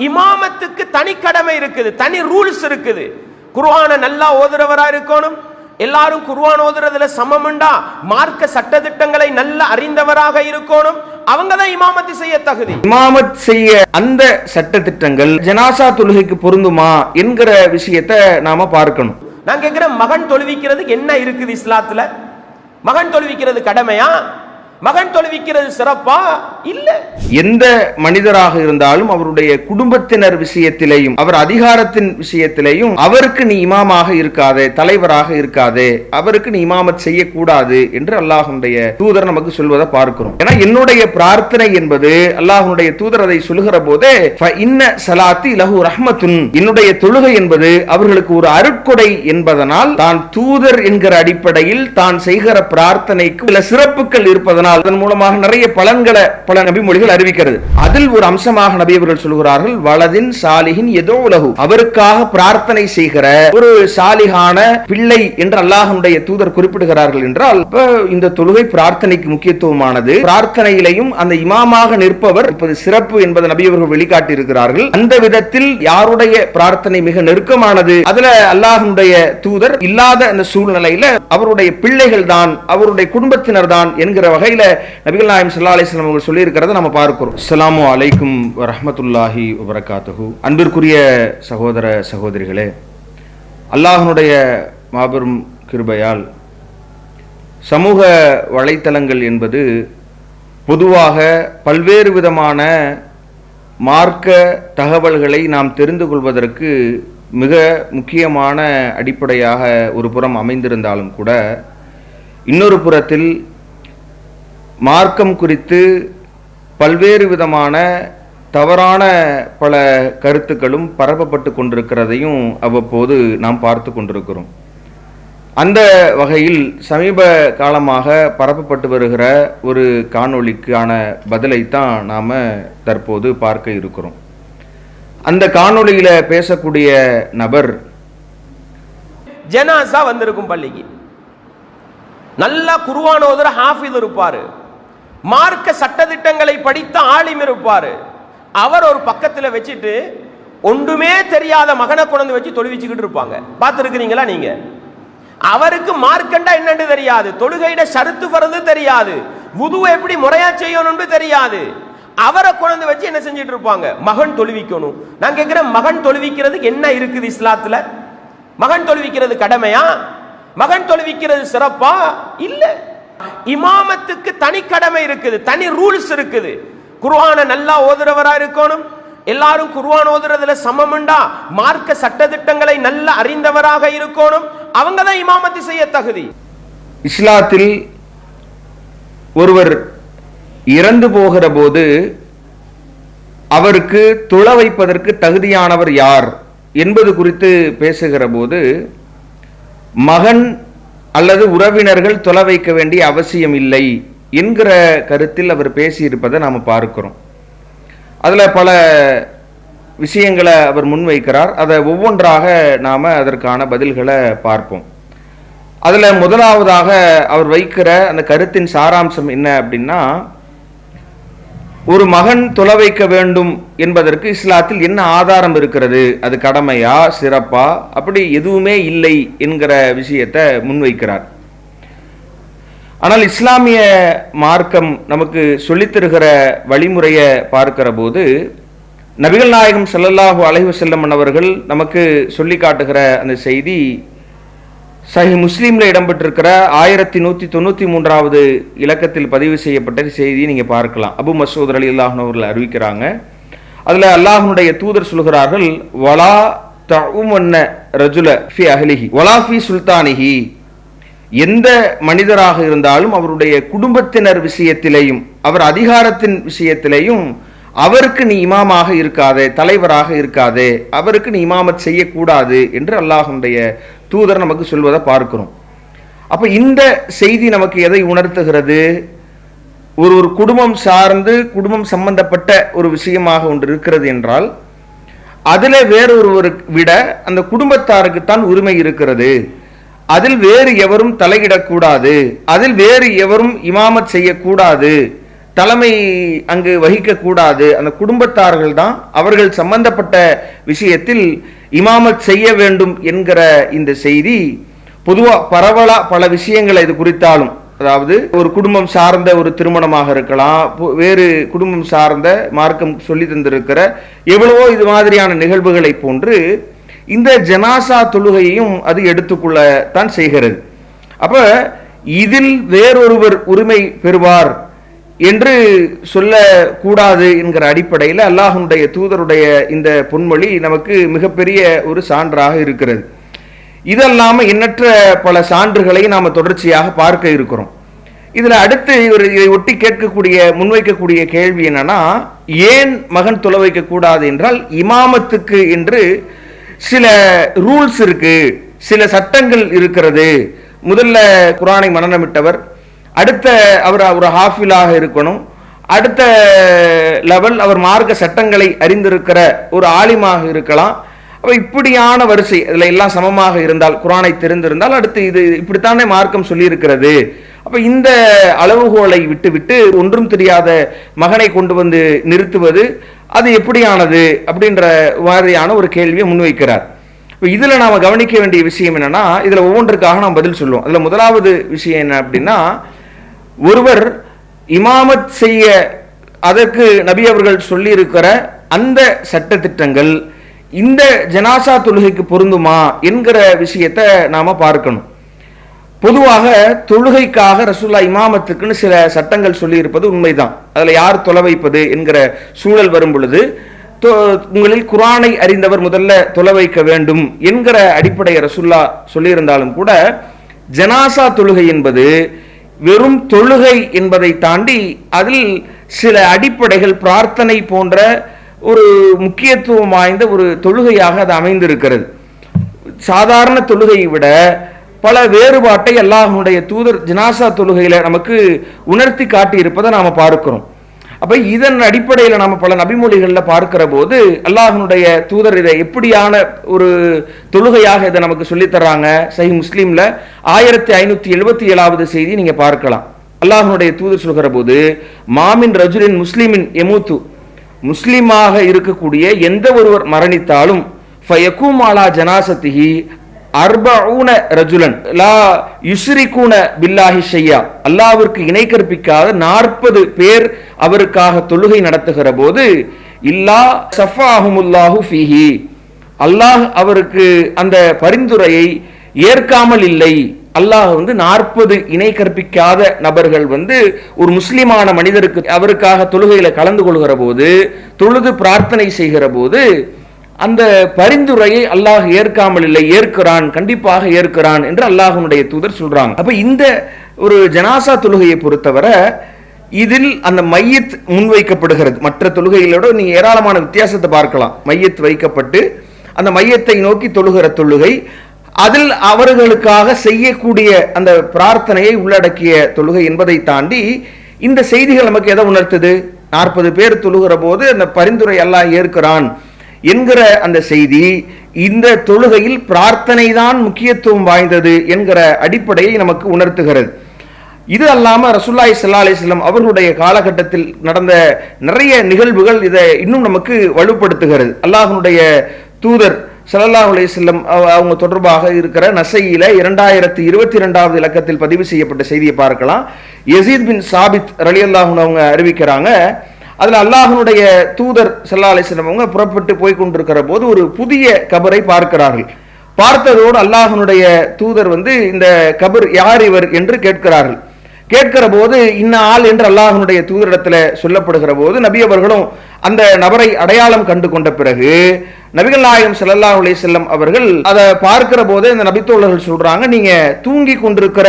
இமாமத்துக்கு தனி கடமை இருக்குது, தனி ரூல்ஸ் இருக்குது. குர்ஆனை நல்லா ஓதுறவரா இருக்கணும், எல்லாரும் குர்ஆன் ஓதுறதுல சமம்ண்டா மார்க்க சட்டதிட்டங்களை நல்ல அறிந்தவராக இருக்கணும். அவங்க தான் இமாமத்து செய்ய தகுதி. இமாமத் செய்ய அந்த சட்டதிட்டங்கள் ஜனாசா தொழுகைக்கு பொருந்துமா என்கிற விஷயத்தை நாம பார்க்கணும். நான் கேட்கிறேன், மகன் தொழுவிக்கிறதுக்கு என்ன இருக்குது இஸ்லாத்துல? மகன் தொழுவிக்கிறது கடமையா? மகன் தொழுவிக்கிறது சிறப்பா? இல்ல. எந்த மனிதராக இருந்தாலும் அவருடைய குடும்பத்தினர் விஷயத்திலேயும் அவர் அதிகாரத்தின் விஷயத்திலேயும் அவருக்கு நீ இமாமாக இருக்காதே, தலைவராக இருக்காதே, அவருக்கு நீ இமாமத் செய்யக்கூடாது என்று அல்லாஹ்வுடைய தூதர் நமக்கு சொல்வதை பார்க்கிறோம். ஏன்னா என்னுடைய பிரார்த்தனை என்பது அல்லாஹ்வுடைய தூதர் அதை சொல்லுகிற போதே இன்ன ஸலாத்தி லஹு ரஹ்மத்துன், என்னுடைய தொழுகை என்பது அவர்களுக்கு ஒரு அருட்கொடை என்பதனால் தான் தூதர் என்கிற அடிப்படையில் தான் செய்கிற பிரார்த்தனைக்கு சில சிறப்புகள் இருப்பதனால் அதன் மூலமாக நிறைய பலன்களை பல நபிமொழிகள் அறிவிக்கிறது. அதில் ஒரு அம்சமாக நபி அவர்கள் சொல்கிறார்கள், வலதின் சாலிஹின் யதூலஹு, அவருக்காக பிரார்த்தனை செய்கிற ஒரு சாலிஹான பிள்ளை என்று அல்லாஹ்வுடைய தூதர் குறிப்பிடுகிறார்கள் என்றால் இந்த தொழுகை பிரார்த்தனைக்கு முக்கியத்துவமானது. பிரார்த்தனையிலையும் அந்த இமாமாக நிற்பவர் சிறப்பு என்பதை நபி அவர்கள் வெளிக்காட்டி இருக்கிறார்கள். அந்த விதத்தில் யாருடைய பிரார்த்தனை மிக நெருக்கமானது, அதுல அல்லாஹ்வுடைய தூதர் இல்லாத அந்த சூழ்நிலையில அவருடைய பிள்ளைகள் தான், அவருடைய குடும்பத்தினர் தான் என்கிற வகையில் நபிகள் நாயகம் ஸல்லல்லாஹு அலைஹி வஸல்லம் அவர்கள் சொல்லி இருக்கிறதை நம்ம பார்க்கிறோம். அஸ்ஸலாமு அலைக்கும் வரஹ்மத்துல்லாஹி வபரகாத்துஹு. அன்பிற்குரிய சகோதர சகோதரிகளே, அல்லாஹ்வுடைய மாபெரும் கிருபையால் சமூக வலைத்தளங்கள் என்பது பொதுவாக பல்வேறு விதமான மார்க்க தகவல்களை நாம் தெரிந்து கொள்வதற்கு மிக முக்கியமான அடிப்படையாக ஒரு புறம் அமைந்திருந்தாலும் கூட, இன்னொரு புறத்தில் மார்க்கம் குறித்து பல்வேறு விதமான தவறான பல கருத்துக்களும் பரப்பப்பட்டு கொண்டிருக்கிறதையும் அவ்வப்போது நாம் பார்த்து கொண்டிருக்கிறோம். அந்த வகையில் சமீப காலமாக பரப்பப்பட்டு வருகிற ஒரு காணொளிக்கான பதிலைத்தான் நாம் தற்போது பார்க்க இருக்கிறோம். அந்த காணொளியில பேசக்கூடிய நபர், ஜனாசா வந்திருக்கும் பள்ளிக்கு, நல்லா குர்ஆன் ஓதுற ஹாஃபிஸ் இருப்பாரு, மார்க்க சட்டதிட்டங்களை படித்த ஆலிம் இருப்பாரு. அவர் ஒரு பக்கத்தில் வச்சுட்டு ஒன்றுமே தெரியாத மகனை கொண்டு வச்சு தொழுவிச்சுக்கிட்டு இருப்பாங்க. பார்த்துருக்கிறீங்களா நீங்க? அவருக்கு மார்க்கண்டா என்னன்னு தெரியாது, தொழுகையிட ஷரத்து ஃபர்து தெரியாது, வுது எப்படி முறையா செய்யணும்னு தெரியாது. அவரை கொண்டு வச்சு என்ன செஞ்சிட்டு இருப்பாங்க? மகன் தொழுவிக்கணும். நான் கேட்கிறேன், மகன் தொழுவிக்கிறதுக்கு என்ன இருக்குது இஸ்லாத்துல? மகன் தொழுவிக்கிறது கடமையா? மகன் தொழுவிக்கிறது சிறப்பா? இல்ல. இமாமத்துக்கு தனி கடமை இருக்குது, தனி ரூல்ஸ் இருக்குது. குர்ஆனை நல்லா ஓதுறவரா இருக்கணும், எல்லாரும் குர்ஆன் ஓதுறதுல சமம்ண்டா மார்க்க சட்டதிட்டங்களை நல்ல அறிந்தவராக இருக்கணும். அவங்க தான் இமாமத்து செய்ய தகுதி. இஸ்லாத்தில் ஒருவர் இறந்து போகிற போது அவருக்கு தொழ வைப்பதற்கு தகுதியானவர் யார் என்பது குறித்து பேசுகிற போது, மகன் அல்லது உறவினர்கள் தொலை வைக்க வேண்டிய அவசியம் இல்லை என்கிற கருத்தில் அவர் பேசியிருப்பதை நாம் பார்க்கிறோம். அதில் பல விஷயங்களை அவர் முன்வைக்கிறார். அதை ஒவ்வொன்றாக நாம் அதற்கான பதில்களை பார்ப்போம். அதில் முதலாவதாக அவர் வைக்கிற அந்த கருத்தின் சாராம்சம் என்ன அப்படின்னா, ஒரு மகன் தொலை வைக்க வேண்டும் என்பதற்கு இஸ்லாத்தில் என்ன ஆதாரம் இருக்கிறது, அது கடமையா சிறப்பா, அப்படி எதுவுமே இல்லை என்கிற விஷயத்தை முன்வைக்கிறார். ஆனால் இஸ்லாமிய மார்க்கம் நமக்கு சொல்லித்தருகிற வழிமுறையை பார்க்கிற போது, நபிகள் நாயகம் ஸல்லல்லாஹு அலைஹி வஸல்லம் அவர்கள் நமக்கு சொல்லி காட்டுகிற அந்த செய்தி சஹீஹ் முஸ்லிம்ல இடம்பெற்றிருக்கிற 1193வது இலக்கத்தில் பதிவு செய்யப்பட்ட செய்தியை நீங்க பார்க்கலாம். அபு மஸ்ஊத் ரலியல்லாஹு அன்ஹு அவர்கள் அறிவிக்கிறாங்க. அதுல அல்லாஹ்வுடைய தூதர் சொல்கிறார்கள், வலா தஉமன்ன ரஜுல ஃபி அஹ்லிஹி வலா ஃபி சுல்தானிஹி, எந்த மனிதராக இருந்தாலும் அவருடைய குடும்பத்தினர் விஷயத்திலேயும் அவர் அதிகாரத்தின் விஷயத்திலேயும் அவருக்கு நீ இமாமாக இருக்காதே, தலைவராக இருக்காதே, அவருக்கு நீ இமாமத் செய்யக்கூடாது என்று அல்லாஹ்வுடைய தூதர் நமக்கு சொல்வதை பார்க்கிறோம். அப்ப இந்த செய்தி நமக்கு எதை உணர்த்துகிறது? ஒரு குடும்பம் சார்ந்து குடும்பம் சம்பந்தப்பட்ட ஒரு விஷயமாக ஒன்று இருக்கிறது என்றால் அதில் வேறொருவரை விட அந்த குடும்பத்தாருக்குத்தான் உரிமை இருக்கிறது, அதில் வேறு எவரும் தலையிடக்கூடாது, அதில் வேறு எவரும் இமாமத் செய்யக்கூடாது, தலைமை அங்கு வகிக்க கூடாது. அந்த குடும்பத்தார்கள் தான் அவர்கள் சம்பந்தப்பட்ட விஷயத்தில் இமாமத் செய்ய வேண்டும் என்கிற இந்த செய்தி பொதுவாக பரவலா பல விஷயங்களை இது குறித்தாலும், அதாவது ஒரு குடும்பம் சார்ந்த ஒரு திருமணமாக இருக்கலாம், வேறு குடும்பம் சார்ந்த மார்க்கம் சொல்லி தந்திருக்கிற எவ்வளவோ இது மாதிரியான நிகழ்வுகளை போன்று இந்த ஜனாசா தொழுகையையும் அது எடுத்துக்கொள்ளத்தான் செய்கிறது. அப்ப இதில் வேறொருவர் உரிமை பெறுவார் என்று சொல்லக்கூடாது என்கிற அடிப்படையில் அல்லாஹ்வுடைய தூதருடைய இந்த பொன்மொழி நமக்கு மிகப்பெரிய ஒரு சான்றாக இருக்கிறது. இதல்லாம எண்ணற்ற பல சான்றுகளை நாம தொடர்ச்சியாக பார்க்க இருக்கிறோம். இதுல அடுத்து இதை ஒட்டி கேட்கக்கூடிய முன்வைக்கக்கூடிய கேள்வி என்னன்னா, ஏன் மகன் தொலை வைக்க கூடாது என்றால் இமாமத்துக்கு என்று சில ரூல்ஸ் இருக்கு, சில சட்டங்கள் இருக்கிறது. முதல்ல குர்ஆனை மனனமிட்டவர், அடுத்த அவர் ஒரு ஹாஃபிலாக இருக்கணும், அடுத்த லெவல் அவர் மார்க்க சட்டங்களை அறிந்திருக்கிற ஒரு ஆலிமாக இருக்கலாம். அப்ப இப்படியான வரிசை இதுல எல்லாம் சமமாக இருந்தால், குர்ஆனை தெரிந்திருந்தால் அடுத்து இது இப்படித்தானே மார்க்கம் சொல்லி இருக்கிறது. அப்ப இந்த அளவுகோலை விட்டு ஒன்றும் தெரியாத மகனை கொண்டு வந்து நிறுத்துவது அது எப்படியானது அப்படின்ற மாதிரியான ஒரு கேள்வியை முன்வைக்கிறார். இதுல நாம கவனிக்க வேண்டிய விஷயம் என்னன்னா, இதுல ஒவ்வொன்றுக்காக நாம் பதில் சொல்லுவோம். அதுல முதலாவது விஷயம் என்ன அப்படின்னா, ஒருவர் இமாமத் செய்ய அதற்கு நபி அவர்கள் சொல்லி இருக்கிற அந்த சட்டத்திட்டங்கள் இந்த ஜனாசா தொழுகைக்கு பொருந்துமா என்கிற விஷயத்தை நாம பார்க்கணும். பொதுவாக தொழுகைக்காக ரசூலுல்லாஹ் இமாமத்துக்குன்னு சில சட்டங்கள் சொல்லி இருப்பது உண்மைதான். அதுல யார் தொலை வைப்பது என்கிற சூழல் வரும் பொழுது உங்களில் குர்ஆனை அறிந்தவர் முதல்ல தொலை வைக்க வேண்டும் என்கிற அடிப்படையை ரசூலுல்லாஹ் சொல்லியிருந்தாலும் கூட, ஜனாசா தொழுகை என்பது வெறும் தொழுகை என்பதை தாண்டி அதில் சில அடிப்படைகள், பிரார்த்தனை போன்ற ஒரு முக்கியத்துவம் வாய்ந்த ஒரு தொழுகையாக அது அமைந்திருக்கிறது. சாதாரண தொழுகையை விட பல வேறுபாட்டை அல்லாஹ்வுடைய தூதர் ஜனாசா தொழுகையில நமக்கு உணர்த்தி காட்டி இருப்பதை நாம பார்க்கிறோம். அப்ப இதன் அடிப்படையில் நாம பல நபிமொழிகள்ல பார்க்கிற போது அல்லாஹ்வுடைய தூதர் இதை எப்படியான ஒரு தொழுகையாக இதை நமக்கு சொல்லித் தர்றாங்க. சஹீஹ் முஸ்லிம்ல 1577வது செய்தி நீங்க பார்க்கலாம். அல்லாஹ்வுடைய தூதர் சொல்கிற போது, மாமின் ரஜுலின் முஸ்லிமின் எமூத்து, முஸ்லிமாக இருக்கக்கூடிய எந்த ஒருவர் மரணித்தாலும் ஃபயக்கூம் அலா ஜனாசத்திஹி அர்பஊன ரஜுலன் லா யுஸ்ரிகூன பில்லாஹி ஷையா, அல்லாஹ்விற்கு இணை கற்பிக்காத 40 பேர் அவருக்காக தொழுகை நடத்துகிற போது, இல்லா ஸஃபாஹுமுல்லாஹு ஃபீஹி, அல்லாஹ் அவருக்கு அந்த பரிந்துரையை ஏற்காமல் இல்லை. அல்லாஹ் 40 இணை கற்பிக்காத நபர்கள் ஒரு முஸ்லிமான மனிதருக்கு அவருக்காக தொழுகையில கலந்து கொள்கிற போது, தொழுது பிரார்த்தனை செய்கிற போது அந்த பரிந்துரையை அல்லாஹ் ஏற்காமல் இல்லை, ஏற்கிறான், கண்டிப்பாக ஏற்கிறான் என்று அல்லாஹ்வுடைய தூதர் சொல்றாங்க. அப்ப இந்த ஒரு ஜனாசா தொழுகையை பொறுத்தவரை இதில் அந்த மையத் முன்வைக்கப்படுகிறது. மற்ற தொழுகைகளோட நீங்க ஏராளமான வித்தியாசத்தை பார்க்கலாம். மையத் வைக்கப்பட்டு அந்த மையத்தை நோக்கி தொழுகிற தொழுகை, அதில் அவர்களுக்காக செய்யக்கூடிய அந்த பிரார்த்தனையை உள்ளடக்கிய தொழுகை என்பதை தாண்டி இந்த செய்திகள் நமக்கு எதை உணர்த்துது? 40 பேர் தொழுகிற போது அந்த பரிந்துரை அல்லாஹ் ஏற்கிறான் என்கிற அந்த செய்தி இந்த தொழுகையில் பிரார்த்தனை தான் முக்கியத்துவம் வாய்ந்தது என்கிற அடிப்படையை நமக்கு உணர்த்துகிறது. இது அல்லாம ரசூலுல்லாஹி ஸல்லல்லாஹு அலைஹி வஸல்லம் அவர்களுடைய காலகட்டத்தில் நடந்த நிறைய நிகழ்வுகள் இதை இன்னும் நமக்கு வலுப்படுத்துகிறது. அல்லாஹ்வுடைய தூதர் ஸல்லல்லாஹு அலைஹி வஸல்லம் அவங்க தொடர்பாக இருக்கிற நசையில 2022வது இலக்கத்தில் பதிவு செய்யப்பட்ட செய்தியை பார்க்கலாம். யஸீத் பின் சாபித் ரலியல்லாஹு அன்ஹு அவங்க அறிவிக்கிறாங்க, அதுல அல்லாஹ்வுடைய தூதர் ஸல்லல்லாஹு அலைஹி வஸல்லம் அவங்க புறப்பட்டு போய் கொண்டிருக்கிற போது ஒரு புதிய கபரை பார்க்கிறார்கள். பார்த்ததோடு அல்லாஹ்வுடைய தூதர் இந்த கபர் யார் இவர் என்று கேட்கிறார்கள். கேட்கிற போது இன்ன ஆள் என்று அல்லாஹ்வுடைய தூதரிடத்துல சொல்லப்படுகிற போது நபி அவர்களும் அந்த நபரை அடையாளம் கண்டு கொண்ட பிறகு நபிகள் நாயகம் ஸல்லல்லாஹு அலைஹி வஸல்லம் அவர்கள் அதை பார்க்கிற போது இந்த நபித்தோழர்கள் சொல்றாங்க, நீங்க தூங்கி கொண்டிருக்கிற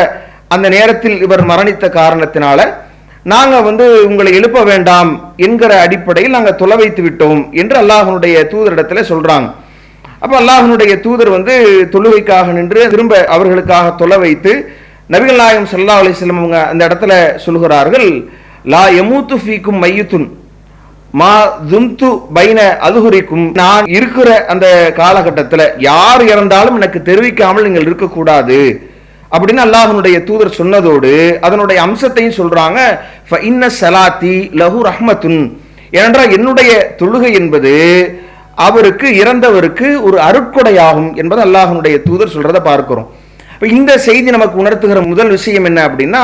அந்த நேரத்தில் இவர் மரணித்த காரணத்தினால நாங்க உங்களை எழுப்ப வேண்டாம் என்கிற அடிப்படையில் நாங்க தொலை வைத்து விட்டோம் என்று அல்லாஹ்வுடைய தூதரிடத்துல சொல்றாங்க. அப்ப அல்லாஹ்வுடைய தூதர் தொழுகைக்காக நின்று திரும்ப அவர்களுக்காக தொலை வைத்து நபிகள் நாயகம் ஸல்லல்லாஹு அலைஹி வஸல்லம் அவங்க அந்த இடத்துல சொல்கிறார்கள், லா யமூத்து ஃபீக்கும் மையத்துன் மா தும்து பைன அதுஹுரிக்கும், நான் இருக்கிற அந்த காலகட்டத்தில் யார் இறந்தாலும் எனக்கு தெரிவிக்காமல் நீங்கள் இருக்கக்கூடாது. அப்படின்னு அல்லாஹ்வுடைய தூதர் சொன்னதோடு அதனுடைய அம்சத்தையும் சொல்றாங்க. இன்ன ஸலாத்தி லஹு ரஹ்மத்துன், ஏனென்றால் என்னுடைய தொழுகை என்பது அவருக்கு, இறந்தவருக்கு ஒரு அருட்கொடையாகும் என்பது அல்லாஹ்வுடைய தூதர் சொல்றதை பார்க்கிறோம். இந்த செய்தி நமக்கு உணர்த்துகிற முதல் விஷயம் என்ன அப்படின்னா,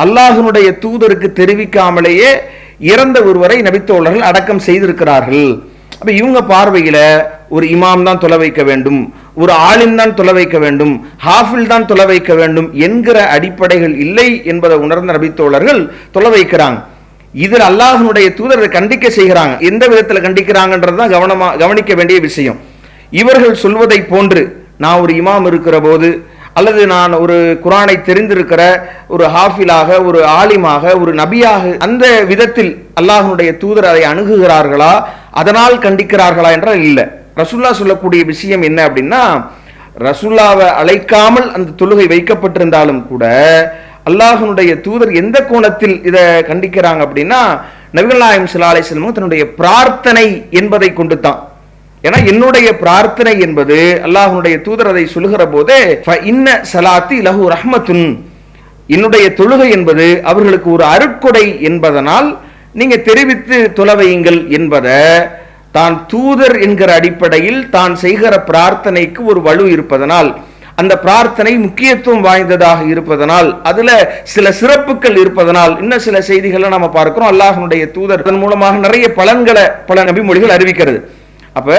அல்லாஹ்வுடைய தூதருக்கு தெரிவிக்காமலேயே இறந்த ஒருவரை நபித்தோழர்கள் அடக்கம் செய்திருக்கிறார்கள். அப்ப இவங்க பார்வையில ஒரு இமாம் தான் தொலை வைக்க வேண்டும், ஒரு ஆலிம் தான் தொலை வைக்க வேண்டும், ஹாஃபில் தான் தொலை வைக்க வேண்டும் என்கிற அடிப்படைகள் இல்லை என்பதை உணர்ந்த நபித்தோழர்கள் தொலை வைக்கிறாங்க. இதில் அல்லாஹ்வுடைய தூதர் கண்டிக்க செய்கிறாங்க. எந்த விதத்தில் கண்டிக்கிறாங்கன்றதுதான் கவனிக்க வேண்டிய விஷயம். இவர்கள் சொல்வதை போன்று நான் ஒரு இமாம் இருக்கிற போது, அல்லது நான் ஒரு குர்ஆனை தெரிந்திருக்கிற ஒரு ஹாஃபிலாக, ஒரு ஆலிமாக, ஒரு நபியாக, அந்த விதத்தில் அல்லாஹ்வுடைய தூதர் அதை அணுகுகிறார்களா, அதனால் கண்டிக்கிறார்களா என்றால் இல்லை. ரசூலுல்லாஹ் சொல்லக்கூடிய விஷயம் என்ன அப்படின்னா, ரசூலுல்லாஹ்வை அழைக்காமல் அந்த தொழுகை வைக்கப்பட்டிருந்தாலும் கூட அல்லாஹ்வுடைய தூதர் எந்த கோணத்தில் இதை கண்டிக்கிறாங்க அப்படின்னா, நபிகள் நாயகம் ஸல்லல்லாஹு அலைஹி வஸல்லம் தன்னுடைய பிரார்த்தனை என்பதை கொண்டு தான். ஏன்னா என்னுடைய பிரார்த்தனை என்பது, அல்லாஹ்வுடைய தூதர் அதை சொல்லுகிற போதே இன்ன ஸலாத்தி லஹு ரஹ்மத்துன், என்னுடைய தொழுகை என்பது அவர்களுக்கு ஒரு அருட்கொடை என்பதனால் நீங்க தெரிவித்து தொலைவையுங்கள் என்பதை, தான் தூதர் என்கிற அடிப்படையில் தான் செய்கிற பிரார்த்தனைக்கு ஒரு வலு இருப்பதனால், அந்த பிரார்த்தனை முக்கியத்துவம் வாய்ந்ததாக இருப்பதனால், அதுல சில சிறப்புகள் இருப்பதனால், இன்னும் சில செய்திகளை நாம பார்க்கிறோம். அல்லாஹ்வுடைய தூதர் அதன் மூலமாக நிறைய பலன்களை பல நபிமொழிகள் அறிவிக்கிறது. அப்ப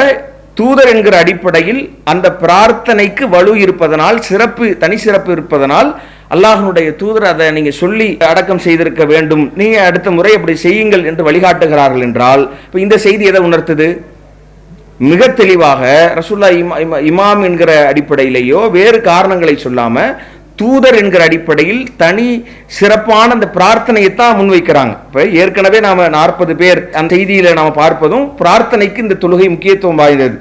தூதர் என்கிற அடிப்படையில் அந்த பிரார்த்தனைக்கு வலு இருப்பதனால், சிறப்பு, தனி சிறப்பு இருப்பதனால் அல்லாஹ்வுடைய தூதர் அதை நீங்க சொல்லி அடக்கம் செய்திருக்க வேண்டும், நீங்க அடுத்த முறை அப்படி செய்யுங்கள் என்று வழிகாட்டுகிறார்கள் என்றால், இந்த செய்தி எதை உணர்த்துது? மிக தெளிவாக ரசூலுல்லாஹ் இமாம் என்கிற அடிப்படையிலேயோ வேறு காரணங்களை சொல்லாம தூதர் என்கிற அடிப்படையில் தனி சிறப்பான அந்த பிரார்த்தனையை தான் முன்வைக்கிறாங்க. இப்ப ஏற்கனவே நாம 40 பேர் அந்த செய்தியில நாம பார்ப்பதும் பிரார்த்தனைக்கு இந்த தொழுகை முக்கியத்துவம் வாய்ந்தது.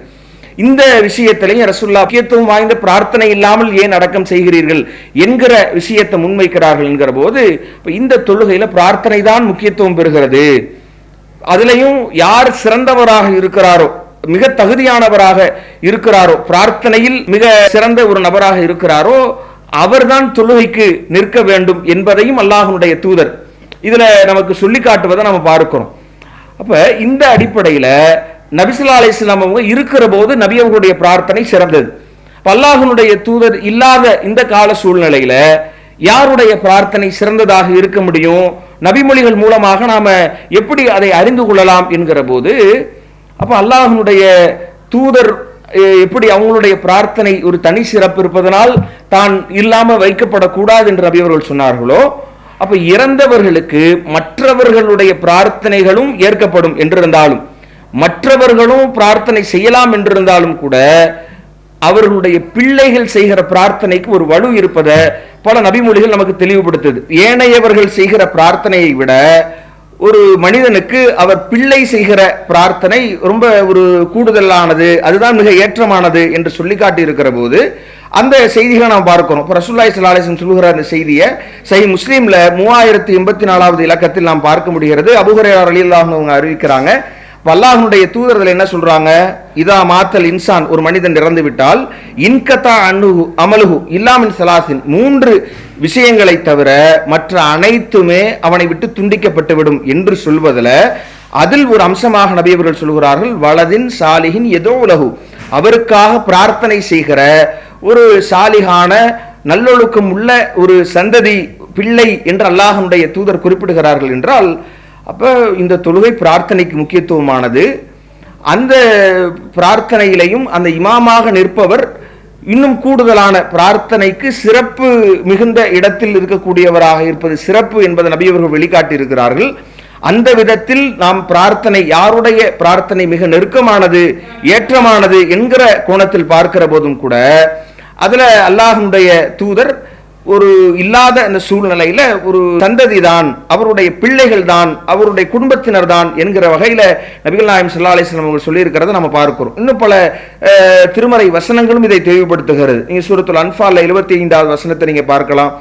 இந்த விஷயத்திலையும் ரசூலுல்லாஹ் முக்கியத்துவம் வாய்ந்த பிரார்த்தனை இல்லாமல் ஏன் அடக்கம் செய்கிறீர்கள் என்கிற விஷயத்தை முன்வைக்கிறார்கள் என்கிற போது, இந்த தொழுகையில பிரார்த்தனை தான் முக்கியத்துவம் பெறுகிறது. அதுலயும் யார் சிறந்தவராக இருக்கிறாரோ, மிக தகுதியானவராக இருக்கிறாரோ, பிரார்த்தனையில் மிக சிறந்த ஒரு நபராக இருக்கிறாரோ, அவர்தான் தொழுகைக்கு நிற்க வேண்டும் என்பதையும் அல்லாஹ்வுடைய தூதர் இதுல நமக்கு சொல்லி காட்டுவதை நம்ம பார்க்கிறோம். அப்ப இந்த அடிப்படையில நபி ஸல்லல்லாஹு அலைஹி வஸல்லம் அவங்க இருக்கிற போது நபி அவர்களுடைய பிரார்த்தனை சிறந்தது. அல்லாஹ்வுடைய தூதர் இல்லாத இந்த கால சூழ்நிலையில யாருடைய பிரார்த்தனை சிறந்ததாக இருக்க முடியும்? நபிமொழிகள் மூலமாக நாம எப்படி அதை அறிந்து கொள்ளலாம் என்கிற போது, அப்ப அல்லாஹ்வுடைய தூதர் எப்படி அவங்களுடைய பிரார்த்தனை ஒரு தனி சிறப்பு இருப்பதனால் தான் இல்லாம வைக்கப்படக்கூடாது என்று நபி அவர்கள் சொன்னார்களோ, அப்ப இறந்தவர்களுக்கு மற்றவர்களுடைய பிரார்த்தனைகளும் ஏற்கப்படும் என்றிருந்தாலும், மற்றவர்களும் பிரார்த்தனை செய்யலாம் என்றிருந்தாலும் கூட அவர்களுடைய பிள்ளைகள் செய்கிற பிரார்த்தனைக்கு ஒரு வலு இருப்பதை பல நபிமொழிகள் நமக்கு தெளிவுபடுத்துது. ஏனையவர்கள் செய்கிற பிரார்த்தனையை விட ஒரு மனிதனுக்கு அவர் பிள்ளை செய்கிற பிரார்த்தனை ரொம்ப ஒரு கூடுதலானது, அதுதான் மிக ஏற்றமானது என்று சொல்லி காட்டி இருக்கிற போது அந்த செய்திகளை நாம் பார்க்கிறோம். இப்போ ரசூலுல்லாஹி ஸல்லல்லாஹு அலைஹி வஸல்லம் சொல்லுகிற அந்த செய்தியை சஹீஹ் முஸ்லிம்ல 3084வது இலக்கத்தில் நாம் பார்க்க முடிகிறது. அபூ ஹுரைரா ரலியல்லாஹு அன்ஹு அவங்க அறிவிக்கிறாங்க, அல்லாஹ்வுடைய தூதர்கள் என்ன சொல்றாங்க, இதா மாத்தல் இன்சான், ஒரு மனிதன் இறந்து விட்டால், இன்கதா அன்ஹு அமலுஹு இல்லா மின் ஸலாஸின், 3 விஷயங்களை தவிர மற்ற அனைத்துமே அவனை விட்டு துண்டிக்கப்பட்டுவிடும் என்று சொல்வதில் அதில் ஒரு அம்சமாக நபி அவர்கள் சொல்கிறார்கள், வலதின் சாலிஹின் எதோலஹு, அவருக்காக பிரார்த்தனை செய்கிற ஒரு சாலிகான நல்லொழுக்கம் உள்ள ஒரு சந்ததி, பிள்ளை என்று அல்லாஹ்வுடைய தூதர் குறிப்பிடுகிறார்கள் என்றால், அப்ப இந்த தொழுகை பிரார்த்தனைக்கு முக்கியத்துவமானது. அந்த பிரார்த்தனையிலையும் அந்த இமாமாக நிற்பவர் இன்னும் கூடுதலான பிரார்த்தனைக்கு சிறப்பு மிகுந்த இடத்தில் இருக்கக்கூடியவராக இருப்பது சிறப்பு என்பதை நபி அவர்கள் வெளிக்காட்டி இருக்கிறார்கள். அந்த விதத்தில் நாம் பிரார்த்தனை, யாருடைய பிரார்த்தனை மிக நெருக்கமானது, ஏற்றமானது என்கிற கோணத்தில் பார்க்கிற போதும் கூட அதுல அல்லாஹ்வுடைய தூதர் ஒரு இல்லாத அந்த சூழ்நிலையில ஒரு சந்ததி தான், அவருடைய பிள்ளைகள் தான், அவருடைய குடும்பத்தினர் தான் என்கிற வகையில நபிகள் நாயகம் ஸல்லல்லாஹு அலைஹி வஸல்லம் அவர்கள் சொல்லி இருக்கிறத நம்ம பார்க்கிறோம். இன்னும் பல திருமறை வசனங்களும் இதை தெளிவுபடுத்துகிறது. நீங்க சூரத்துல் அன்ஃபால்ல 75வது வசனத்தை நீங்க பார்க்கலாம்.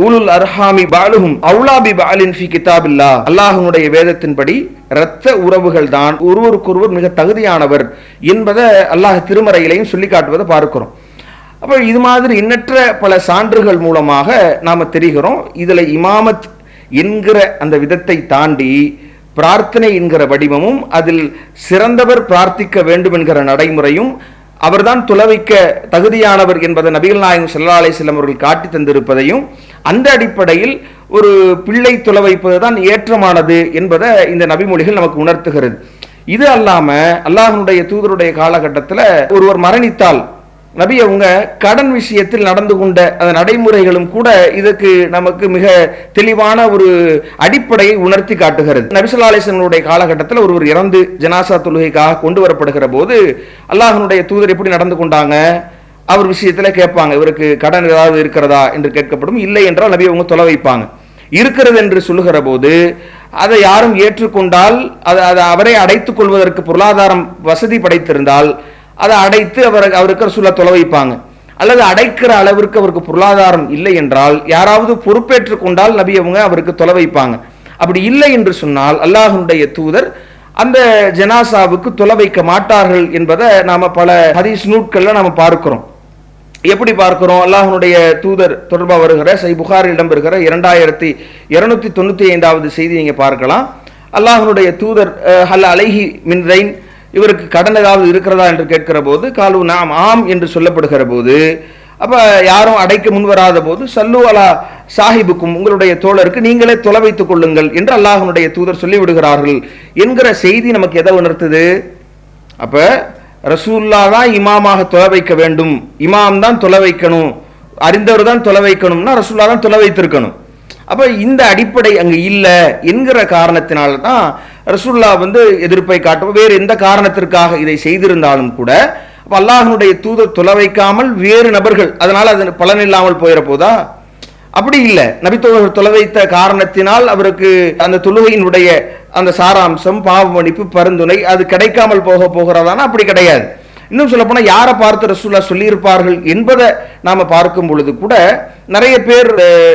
ஊலுல் அர்ஹாமி பாலுஹும் அவுலா பி பாலின் ஃபி கிதாபில்லாஹ், அல்லாஹ்வுடைய வேதத்தின்படி இரத்த உறவுகள் தான் ஒருவருக்கொருவர் மிக தகுதியானவர் என்பதை அல்லாஹ் திருமறையிலையும் சொல்லி காட்டுவதை பார்க்கிறோம். அப்போ இது மாதிரி எண்ணற்ற பல சான்றுகள் மூலமாக நாம் தெரிகிறோம். இதில் இமாமத் என்கிற அந்த விதத்தை தாண்டி பிரார்த்தனை என்கிற வடிவமும், அதில் சிறந்தவர் பிரார்த்திக்க வேண்டும் என்கிற நடைமுறையும், அவர்தான் துலவைக்க தகுதியானவர் என்பதை நபிகள் நாயகம் ஸல்லல்லாஹு அலைஹி வஸல்லம் அவர்கள் காட்டி தந்திருப்பதையும், அந்த அடிப்படையில் ஒரு பிள்ளை துலவைப்பது தான் ஏற்றமானது என்பதை இந்த நபிமொழிகள் நமக்கு உணர்த்துகிறது. இது அல்லாம அல்லாஹ்வுடைய தூதருடைய காலகட்டத்தில் ஒருவர் மரணித்தால் நபி அவங்க கடன் விஷயத்தில் நடந்து கொண்ட அந்த நடைமுறைகளும் கூட இதுக்கு நமக்கு மிக தெளிவான ஒரு அடிப்படையை உணர்த்தி காட்டுகிறது. நபி ஸல்லல்லாஹு அலைஹி வஸல்லம் காலகட்டத்தில் ஒருவர் இறந்து ஜனாசா தொழுகைக்காக கொண்டு வரப்படுகிற போது அல்லாஹ்வுடைய தூதர் எப்படி நடந்து கொண்டாங்க? அவர் விஷயத்துல கேட்பாங்க, இவருக்கு கடன் ஏதாவது இருக்கிறதா என்று கேட்கப்படும். இல்லை என்றால் நபி அவங்க தொலை வைப்பாங்க. இருக்கிறது என்று சொல்லுகிற போது அதை யாரும் ஏற்றுக்கொண்டால் அதை அவரை அடைத்துக் கொள்வதற்கு பொருளாதாரம் வசதி படைத்திருந்தால் அதை அடைத்து அவருக்கு ரசூலுல்லாஹ் தொலை வைப்பாங்க. அல்லது அடைக்கிற அளவிற்கு அவருக்கு பொருளாதாரம் இல்லை என்றால் யாராவது பொறுப்பேற்றுக் கொண்டால் நபி அவங்க அவருக்கு தொலை வைப்பாங்க. அப்படி இல்லை என்று சொன்னால் அல்லாஹ்வுடைய தூதர் அந்த ஜனாசாவுக்கு தொலை வைக்க மாட்டார்கள் என்பதை நாம பல ஹதீஸ் நூட்கள்ல நாம பார்க்கிறோம். எப்படி பார்க்கிறோம்? அல்லாஹ்வுடைய தூதர் தொடர்பாக வருகிற சஹீஹ் புகாரில் இடம்பெறுகிற 2295வது செய்தி நீங்க பார்க்கலாம். அல்லாஹ்வுடைய தூதர் ஹல் அலைஹி மின் ரைன், இவருக்கு கடன் ஏதாவது இருக்கிறதா என்று கேட்கிற போது காலு நாம் ஆம் என்று சொல்லப்படுகிற போது, அப்ப யாரும் அடைக்க முன்வராத போது சல்லு அலா சாஹிபுக்கும், உங்களுடைய தோழருக்கு நீங்களே தொலை வைத்துக் கொள்ளுங்கள் என்று அல்லாஹ்வுடைய தூதர் சொல்லிவிடுகிறார்கள் என்கிற செய்தி நமக்கு எதை உணர்த்துது? அப்ப ரசூலுல்லாஹ் தான் இமாமாக தொலை வைக்க வேண்டும், இமாம் தான் தொலை வைக்கணும், அறிந்தவர் தான் தொலை வைக்கணும்னா ரசூலுல்லாஹ் தான் தொலை வைத்திருக்கணும். அப்ப இந்த அடிப்படை அங்கு இல்லை என்கிற காரணத்தினால தான் ரசூலுல்லாஹ் எதிர்ப்பை காட்டும். வேறு எந்த காரணத்திற்காக இதை செய்திருந்தாலும் கூட அல்லாஹ்வுடைய தூதர் தொலை வைக்காமல் வேறு நபர்கள் அதனால அது பலன் இல்லாமல் போயிட போதா? அப்படி இல்லை. நபித்தோழர்கள் தொலை வைத்த காரணத்தினால் அவருக்கு அந்த தொழுகையினுடைய அந்த சாராம்சம், பாவ மன்னிப்பு, பரிந்துணை அது கிடைக்காமல் போகிறதானா? அப்படி கிடையாது. இன்னும் சொல்ல போனா யாரை பார்த்து ரசூலுல்லாஹ் சொல்லியிருப்பார்கள் என்பதை நாம பார்க்கும் பொழுது கூட நிறைய பேர்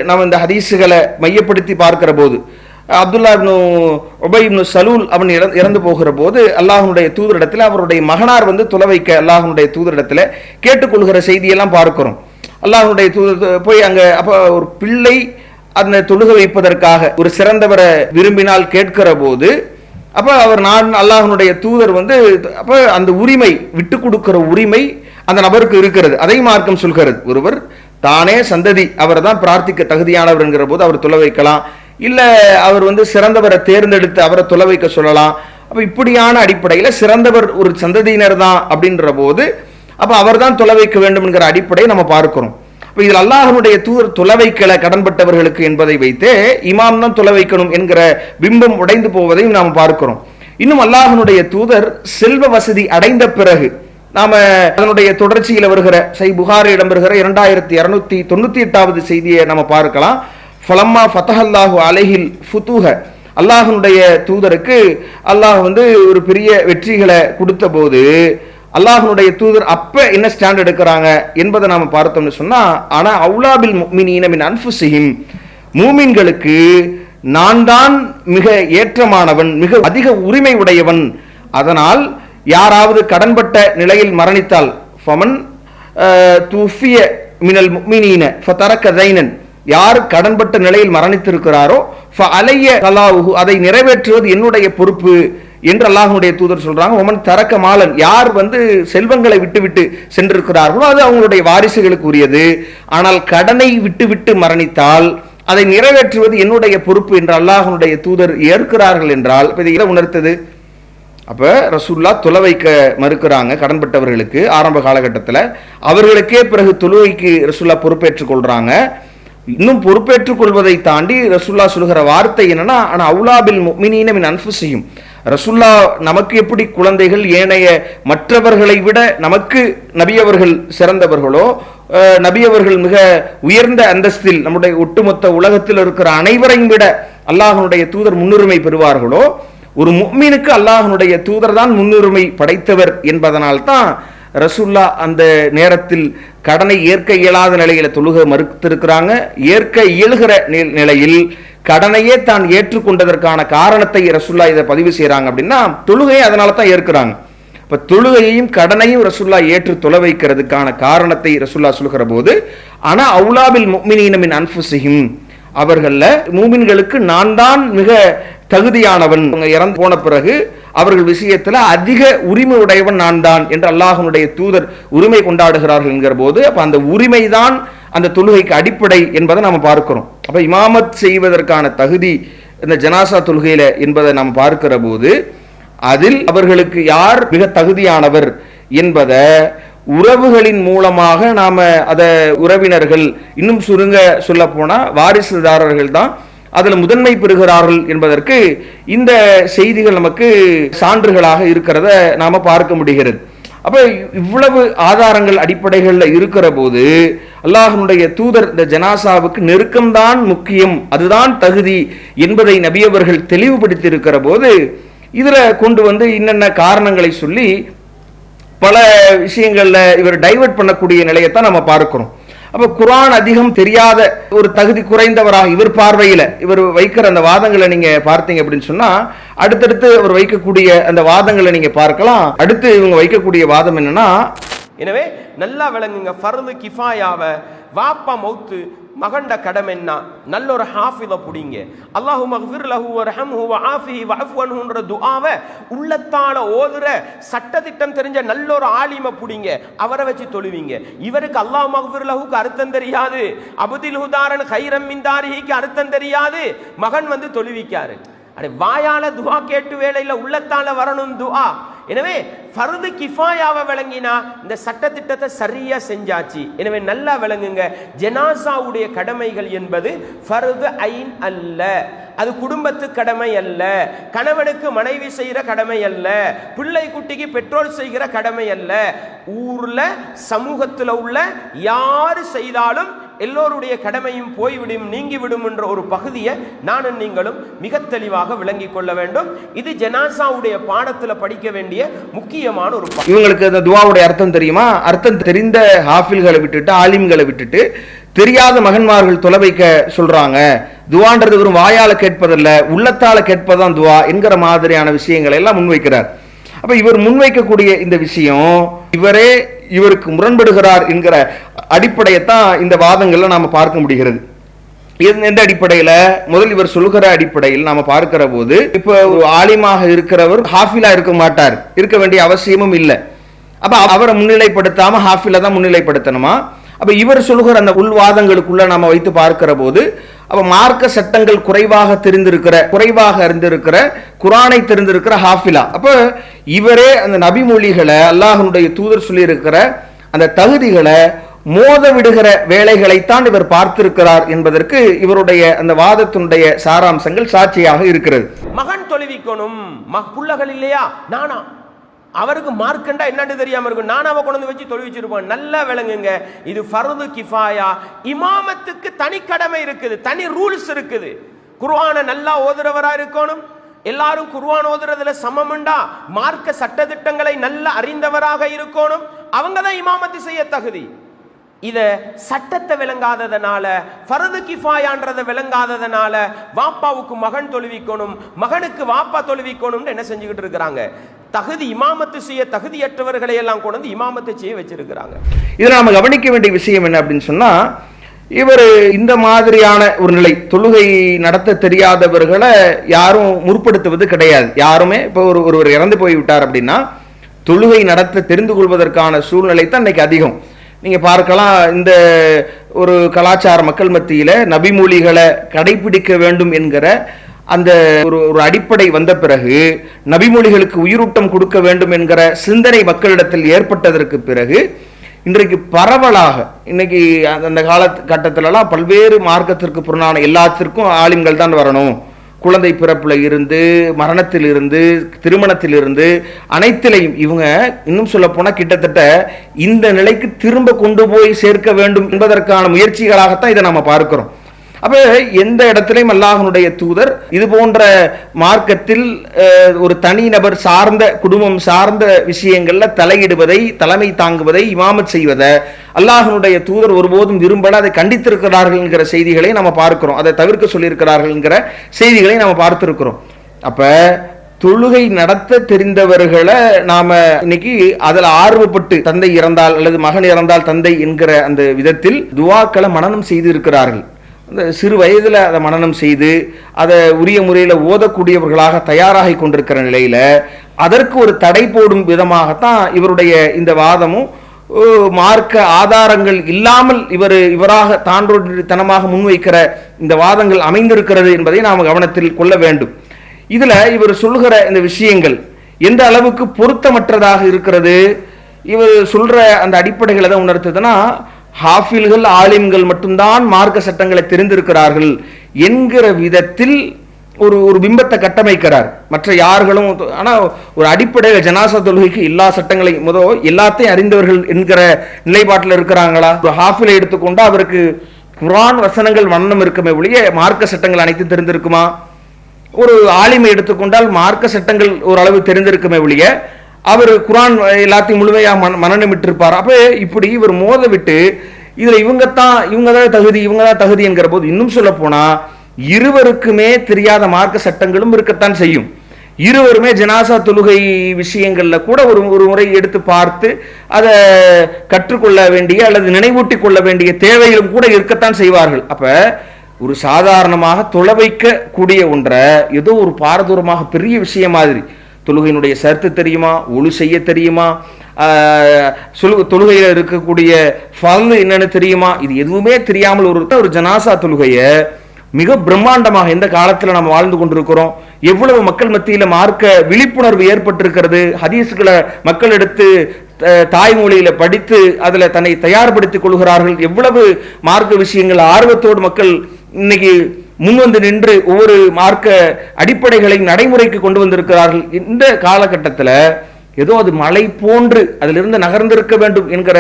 நாம் இந்த ஹதீஸுகளை மையப்படுத்தி பார்க்கிற போது, அப்துல்லா இப்னு உபை இப்னு சலூல் அவன் இறந்து போகிற போது அல்லாஹ்வுடைய தூதரிடத்தில் அவருடைய மகனார் தொலை வைக்க அல்லாஹ்வுடைய தூதரிடத்தில் கேட்டுக்கொள்கிற செய்தியெல்லாம் பார்க்கிறோம். அல்லாஹ்வுடைய தூதர் போய் அங்க அப்ப ஒரு பிள்ளை அந்த தொழுகை வைப்பதற்காக ஒரு சிறந்தவரை விரும்பினால் கேட்கிற போது அப்ப அவர் நான் அல்லாஹ்வுடைய தூதர் அப்ப அந்த உரிமை விட்டு கொடுக்கிற உரிமை அந்த நபருக்கு இருக்கிறது. அதை மார்க்கம் சொல்கிறது. ஒருவர் தானே சந்ததி அவர் தான் பிரார்த்திக்க தகுதியானவர் என்கிற போது அவர் தொலை வைக்கலாம், இல்ல அவர் சிறந்தவரை தேர்ந்தெடுத்து அவரை தொலை வைக்க சொல்லலாம். அப்ப இப்படியான அடிப்படையில் சிறந்தவர் ஒரு சந்ததியினர் தான் அப்படின்ற போது அப்ப அவர் தான் தொலை வைக்க வேண்டும் என்கிற அடிப்படையை நம்ம பார்க்கிறோம். அப்ப இதில் அல்லாஹ்வுடைய தூதர் தொலை வைக்கல கடன்பட்டவர்களுக்கு என்பதை வைத்தே இமாம் தான் தொலை வைக்கணும் என்கிற பிம்பம் உடைந்து போவதையும் நாம் பார்க்கிறோம். இன்னும் அல்லாஹ்வுடைய தூதர் செல்வ வசதி அடைந்த பிறகு நாம அதனுடைய தொடர்ச்சியில் வருகிற சஹீஹ் புகாரில் இடம்பெறுகிற 2298வது செய்தியை நம்ம பார்க்கலாம். ஃபலம்மா ஃபதஹல்லாஹு அலைஹில் ஃபுதூஹ, அல்லாஹ்வுடைய தூதருக்கு அல்லாஹ் ஒரு பெரிய வெற்றிகளை கொடுத்த போது அல்லாஹ்வுடைய தூதர் அப்ப என்ன ஸ்டாண்ட் எடுக்கிறாங்க என்பதை நாம பார்த்தோம்னு சொன்னா, ஆனா அவுலாபில் முஃமினீன மின் அன்ஃபுஸிஹிம், மூமின்களுக்கு நான் தான் மிக ஏற்றமானவன், மிக அதிக உரிமை உடையவன். அதனால் யாராவது கடன்பட்ட நிலையில் மரணித்தால் ஃபமன் துஃபிய மினல் முஃமினீன ஃபதரக தைனன், யார் கடன்பட்ட நிலையில் மரணித்திருக்கிறாரோ ஃபஅலைய கலாவுஹு, அதை நிறைவேற்றுவது என்னுடைய பொறுப்பு என்று அல்லாஹ்வுடைய தூதர் சொல்றாங்க. ஒமன் தரக்க மாலன், யார் செல்வங்களை விட்டு சென்றிருக்கிறார்களோ அது அவங்களுடைய வாரிசுகளுக்கு உரியது. ஆனால் கடனை விட்டு மரணித்தால் அதை நிறைவேற்றுவது என்னுடைய பொறுப்பு என்று அல்லாஹ்வுடைய தூதர் ஏற்கிறார்கள் என்றால் இதை உணர்த்தது. அப்ப ரசூலுல்லாஹ் தொலை வைக்க மறுக்கிறாங்க கடன்பட்டவர்களுக்கு ஆரம்ப காலகட்டத்தில். அவர்களுக்கே பிறகு தொழுகைக்கு ரசூலுல்லாஹ் பொறுப்பேற்றுக் கொள்றாங்க. இன்னும் பொறுப்பேற்றுக் கொள்வதை தாண்டி ரசூலுல்லாஹ் சொல்கிற வார்த்தை என்னன்னா, ஆனா அவுலாபில் முஃமினீன மின் அன்ஃபுஸிஹிம், ரசூலுல்லாஹ் நமக்கு எப்படி குழந்தைகள் ஏனைய மற்றவர்களை விட நமக்கு நபியவர்கள் சிறந்தவர்களோ, நபியவர்கள் மிக உயர்ந்த அந்தஸ்தில் நம்முடைய ஒட்டுமொத்த உலகத்தில் இருக்கிற அனைவரையும் விட அல்லாஹ்வுடைய தூதர் முன்னுரிமை பெறுவார்களோ, ஒரு முஃமினுக்கு அல்லாஹ்வுடைய தூதர் தான் முன்னுரிமை படைத்தவர் என்பதனால் தான் ரசூலுல்லாஹ் அந்த நேரத்தில் கடனை ஏற்க இயலாத நிலையில தொழுகை மறுத்திருக்கிறாங்க. ஏற்க இயலுகிற நிலையில் கடனையே தான் ஏற்றுக்கொண்டதற்கான காரணத்தை ரசூலுல்லாஹ் இதை பதிவு செய்யறாங்க அப்படின்னா தொழுகையை அதனால தான் ஏற்கிறாங்க. இப்ப தொழுகையையும் கடனையும் ரசூல்லா ஏற்று தொலை வைக்கிறதுக்கான காரணத்தை ரசூல்லா சொல்கிற போது, ஆனா அவுலாபில் முஃமினீன மின் அன்ஃபுஸிஹிம், அவர்கள மூமின்களுக்கு நான் தான் மிக தகுதியானவன், இறந்து போன பிறகு அவர்கள் விஷயத்துல அதிக உரிமை உடையவன் நான் தான் என்று அல்லாஹ்வுடைய தூதர் உரிமை கொண்டாடுகிறார்கள் என்கிற போது, அப்ப அந்த உரிமை தான் அந்த தொழுகைக்கு அடிப்படை என்பதை நாம் பார்க்கிறோம். அப்ப இமாமத் செய்வதற்கான தகுதி இந்த ஜனாசா தொழுகையில என்பதை நாம் பார்க்கிற போது, அதில் அவர்களுக்கு யார் மிக தகுதியானவர் என்பதை உறவுகளின் மூலமாக நாம அத உறவினர்கள், இன்னும் சுருங்க சொல்ல போனா வாரிசுதாரர்கள் தான் அதுல முதன்மை பெறுகிறார்கள் என்பதற்கு இந்த செய்திகள் நமக்கு சான்றுகளாக இருக்கிறத நாம பார்க்க முடிகிறது. அப்ப இவ்வளவு ஆதாரங்கள் அடிப்படைகள்ல இருக்கிற போது அல்லாஹ்வுடைய தூதர் இந்த ஜனாசாவுக்கு நெருக்கம்தான் முக்கியம், அதுதான் தகுதி என்பதை நபி அவர்கள் தெளிவுபடுத்தி இருக்கிற போது, இதுல கொண்டு வந்து இன்னென்ன காரணங்களை சொல்லி பல விஷயங்கள்ல இவர் டைவர்ட் பண்ணக்கூடிய நிலையத்தான் நம்ம பார்க்கிறோம். அப்ப குர்ஆன் அதிகம் தெரியாத ஒரு தகுதி குறைந்தவராக இவர் பார்வையில இவர் வைக்கிற அந்த வாதங்களை நீங்க பார்த்தீங்க அப்படின்னு சொன்னா, அடுத்தடுத்து அவர் வைக்கக்கூடிய அந்த வாதங்களை நீங்க பார்க்கலாம். அடுத்து இவங்க வைக்கக்கூடிய வாதம் என்னன்னா, எனவே நல்லா விளங்குங்க, ஃபர்து கிஃபாயாவை வாப்பா மௌத்து மகண்ட கடமை என்ன, நல்ல ஒரு ஹாஃபித புடிங்க, அல்லாஹு மக்ஃபிர் லஹு வர்ஹம்ஹு வஆஃபிஹி வஅஃபு அன்ஹுன்ற துஆவை உள்ளத்தால ஓதுற சட்டதிட்டம் தெரிஞ்ச நல்ல ஒரு ஆலிம புடிங்க, அவரை வச்சு தொழுவீங்க. இவருக்கு அல்லாஹு மக்ஃபிர் லஹுக்கு அர்த்தம் தெரியாது, அபுதில் ஹுதாரன் கைரம் மின் தாரிஹிக்கு அர்த்தம் தெரியாது, மகன் வந்து தொழுவிக்காரு. அடே வாயால துஆ கேட்டு வேளையில உள்ளத்தால வரணும் துஆ. எனவே ஃபர்து கிஃபாயாவை விளங்கினா இந்த சட்டத்திட்டத்தை சரியா செஞ்சாச்சு. எனவே நல்லா விளங்குங்க, ஜனாசாவுடைய கடமைகள் என்பது ஃபர்து ஐன் அல்ல, அது குடும்பத்து கடமை அல்ல, கணவனுக்கு மனைவி செய்கிற கடமை அல்ல, பிள்ளை குட்டிக்கு பெற்றோர் செய்கிற கடமை அல்ல. ஊர்ல சமூகத்தில் உள்ள யாரு செய்தாலும் எல்லோருடைய கடமையும் போய்விடும், நீங்கிவிடும் என்ற ஒரு பகுதியை நானும் நீங்களும் மிக தெளிவாக விளங்கிக் கொள்ள வேண்டும். இது ஜனாசாவுடைய பாடத்தில் படிக்க வேண்டிய முக்கியமான ஒரு பாடம். இவங்களுக்கு அந்த துஆவுடைய அர்த்தம் தெரியுமா? அர்த்தம் தெரிந்த ஹாஃபில்களை விட்டுட்டு ஆலிம்களை விட்டுட்டு தெரியாத மகன்மார்கள் தொலை வைக்க சொல்றாங்க. துஆன்றது வெறும் வாயால கேட்பதல்ல, உள்ளத்தால கேட்பதுதான் துஆ என்கிற மாதிரியான விஷயங்களை எல்லாம் முன்வைக்கிறார். அப்ப இவர் முன்வைக்கக்கூடிய இந்த விஷயம் இவரே இவருக்கு முரண்படுகிறார் என்கிற அடிப்படையத்தான் இந்த வாதங்கள்ல நாம பார்க்க முடிகிறது. எந்த அடிப்படையில? முதல் இவர் சொல்லுகிற அடிப்படையில் நாம பார்க்கிற போது, இப்ப ஒரு ஆலிமாக இருக்கிறவர் ஹாஃபிலா இருக்க மாட்டார், இருக்க வேண்டிய அவசியமும் இல்லை. அப்ப அவரை முன்னிலைப்படுத்தாம ஹாஃபிலா தான் முன்னிலைப்படுத்தணுமா? அப்ப இவர் சொல்லுகிற அந்த உள்வாதங்களுக்குள்ள நாம வைத்து பார்க்கிற போது, அப்ப மார்க்க சட்டங்கள் குறைவாக அறிந்திருக்கிற குர்ஆனை தெரிந்திருக்கிற ஹாஃபிலா, அப்ப இவரே அந்த நபிமொழிகளை அல்லாஹ்வுடைய தூதர் சொல்லி இருக்கிற அந்த தகுதிகளை மோத விடுகிற வேலைகளைத்தான் இவர் பார்த்திருக்கிறார் என்பதற்கு இவருடைய அந்த வாதத்தினுடைய சாராம்சங்கள் சாட்சியாக இருக்கிறது. மகன் தொழுவிக்கணும், புள்ளகள் இல்லையா, நானா அவருக்கு மார்க்கண்டா என்னன்னு தெரியாம இருக்கும், நானாவை கொண்டு வச்சு தொழுவிச்சிருப்போம். நல்லா விளங்குங்க, இது ஃபர்து கிஃபாயா. இமாமத்துக்கு தனி கடமை இருக்குது, தனி ரூல்ஸ் இருக்குது. குர்ஆனை நல்லா ஓதுறவரா இருக்கணும், எல்லாரும் குர்ஆன் ஓதுறதுல சமமுண்டா, மார்க்க சட்டதிட்டங்களை நல்ல அறிந்தவராக இருக்கணும், அவங்க தான் இமாமத்து செய்ய தகுதி. இத சட்டத்தை விளங்காததனால, ஃபர்து கிஃபாயான்றதை விளங்காததனால வாப்பாவுக்கு மகன் தொழுவிக்கணும், மகனுக்கு வாப்பா தொழுவிக்கணும்னு என்ன செஞ்சுக்கிட்டு இருக்கிறாங்க? தகுதி இமாமத்து செய்ய தகுதியற்றவர்களை எல்லாம் கொண்டு வந்து இமாமத்தை செய்ய வச்சிருக்கிறாங்க. இதில் நாம கவனிக்க வேண்டிய விஷயம் என்ன அப்படின்னு சொன்னா, இவர் இந்த மாதிரியான ஒரு நிலை, தொழுகை நடத்த தெரியாதவர்களை யாரும் முற்படுத்துவது கிடையாது. யாருமே இப்போ ஒருவர் இறந்து போய்விட்டார் அப்படின்னா தொழுகை நடத்த தெரிந்து கொள்வதற்கான சூழ்நிலை தான் இன்னைக்கு அதிகம். நீங்க பார்க்கலாம், இந்த ஒரு கலாச்சார மக்கள் மத்தியில நபிமொழிகளை கடைபிடிக்க வேண்டும் என்கிற அந்த ஒரு அடிப்படை வந்த பிறகு, நபிமொழிகளுக்கு உயிரூட்டம் கொடுக்க வேண்டும் என்கிற சிந்தனை மக்களிடத்தில் ஏற்பட்டதற்கு பிறகு இன்றைக்கு பரவலாக இன்னைக்கு அந்த காலகட்டத்திலலாம் பல்வேறு மார்க்கத்திற்கு புறனான எல்லாத்திற்கும் ஆலிம்கள் தான் வரணும். குழந்தை பிறப்புல இருந்து, மரணத்தில் இருந்து, திருமணத்தில் இருந்து, அனைத்திலையும் இவங்க இன்னும் சொல்ல போனா கிட்டத்தட்ட இந்த நிலைக்கு திரும்ப கொண்டு போய் சேர்க்க வேண்டும் என்பதற்கான முயற்சிகளாகத்தான் இதை நாம பார்க்கிறோம். அப்ப எந்த இடத்திலையும் அல்லாஹ்வுடைய தூதர் இது போன்ற மார்க்கத்தில் ஒரு தனி நபர் சார்ந்த, குடும்பம் சார்ந்த விஷயங்கள்ல தலையிடுவதை, தலைமை தாங்குவதை, இமாமத் செய்வதை அல்லாஹ்வுடைய தூதர் ஒருபோதும் விரும்பல. அதை கண்டித்திருக்கிறார்கள் என்கிற செய்திகளை நம்ம பார்க்கிறோம். அதை தவிர்க்க சொல்லியிருக்கிறார்கள் என்கிற செய்திகளை நம்ம பார்த்திருக்கிறோம். அப்ப தொழுகை நடத்த தெரிந்தவர்களை நாம இன்னைக்கு அதுல ஆர்வப்பட்டு தந்தை இறந்தால் அல்லது மகன் இறந்தால் தந்தை என்கிற அந்த விதத்தில் துவாக்களை மனனம் செய்து இருக்கிறார்கள். அந்த சிறு வயதில் அதை மனனம் செய்து அதை உரிய முறையில் ஓதக்கூடியவர்களாக தயாராகி கொண்டிருக்கிற நிலையில அதற்கு ஒரு தடை போடும் விதமாகத்தான் இவருடைய இந்த வாதமும் மார்க்க ஆதாரங்கள் இல்லாமல் இவராக தாண்டோடித்தனமாக முன்வைக்கிற இந்த வாதங்கள் அமைந்திருக்கிறது என்பதை நாம் கவனத்தில் கொள்ள வேண்டும். இதுல இவர் சொல்கிற இந்த விஷயங்கள் எந்த அளவுக்கு பொருத்தமற்றதாக இருக்கிறது, இவர் சொல்ற அந்த அடிப்படைகளை தான் உணர்த்துதுன்னா, ஹாஃபில்கள் ஆலிம்கள் மட்டும்தான் மார்க்க சட்டங்களை தெரிந்திருக்கிறார்கள் என்கிற விதத்தில் ஒரு பிம்பத்தை கட்டமைக்கிறார். மற்ற யார்களும் ஆனா ஒரு அடிப்படையில் ஜனாசா தொழுகைக்கு எல்லா சட்டங்களையும் எல்லாத்தையும் அறிந்தவர்கள் என்கிற நிலைப்பாட்டில் இருக்கிறாங்களா? ஒரு ஹாஃபிலை எடுத்துக்கொண்டு அவருக்கு குர்ஆன் வசனங்கள் வண்ணம் இருக்குமே ஒழிய மார்க்க சட்டங்கள் அனைத்தும் தெரிந்திருக்குமா? ஒரு ஆலிமை எடுத்துக்கொண்டால் மார்க்க சட்டங்கள் ஓரளவு தெரிந்திருக்குமே ஒழிய அவர் குர்ஆன் எல்லாத்தையும் முழுமையாக மனநமிட்டிருப்பார். அப்ப இப்படி இவர் மோத விட்டு இதுல இவங்க தான் தகுதி என்கிற போது இன்னும் சொல்ல போனா இருவருக்குமே தெரியாத மார்க்க சட்டங்களும் இருக்கத்தான் செய்யும். இருவருமே ஜனாசா தொழுகை விஷயங்கள்ல கூட ஒரு முறை எடுத்து பார்த்து அதை கற்றுக்கொள்ள வேண்டிய அல்லது நினைவூட்டிக் கொள்ள வேண்டிய தேவைகளும் கூட இருக்கத்தான் செய்வார்கள். அப்ப ஒரு சாதாரணமாக தொலை வைக்க கூடிய ஒன்றை ஏதோ ஒரு பாரதூரமாக பெரிய விஷயம் மாதிரி, தொழுகையினுடைய சர்த்து தெரியுமா, ஒழு செய்ய தெரியுமா, தொழுகையில் இருக்கக்கூடிய ஃபர்து என்னன்னு தெரியுமா, இது எதுவுமே தெரியாமல் ஒரு ஜனாசா தொழுகையை மிக பிரம்மாண்டமாக எந்த காலத்தில் நம்ம வாழ்ந்து கொண்டிருக்கிறோம், எவ்வளவு மக்கள் மத்தியில் மார்க்க விழிப்புணர்வு ஏற்பட்டிருக்கிறது, ஹதீஸ்களை மக்கள் எடுத்து தாய்மொழியில படித்து அதுல தன்னை தயார்படுத்திக் கொள்கிறார்கள், எவ்வளவு மார்க்க விஷயங்கள் ஆர்வத்தோடு மக்கள் இன்னைக்கு முன்வந்து நின்று ஒவ்வொரு மார்க்க அடிப்படைகளை நடைமுறைக்கு கொண்டு வந்திருக்கிறார்கள். இந்த காலகட்டத்தில் ஏதோ அது மலை போன்று அதிலிருந்து நகர்ந்திருக்க வேண்டும் என்கிற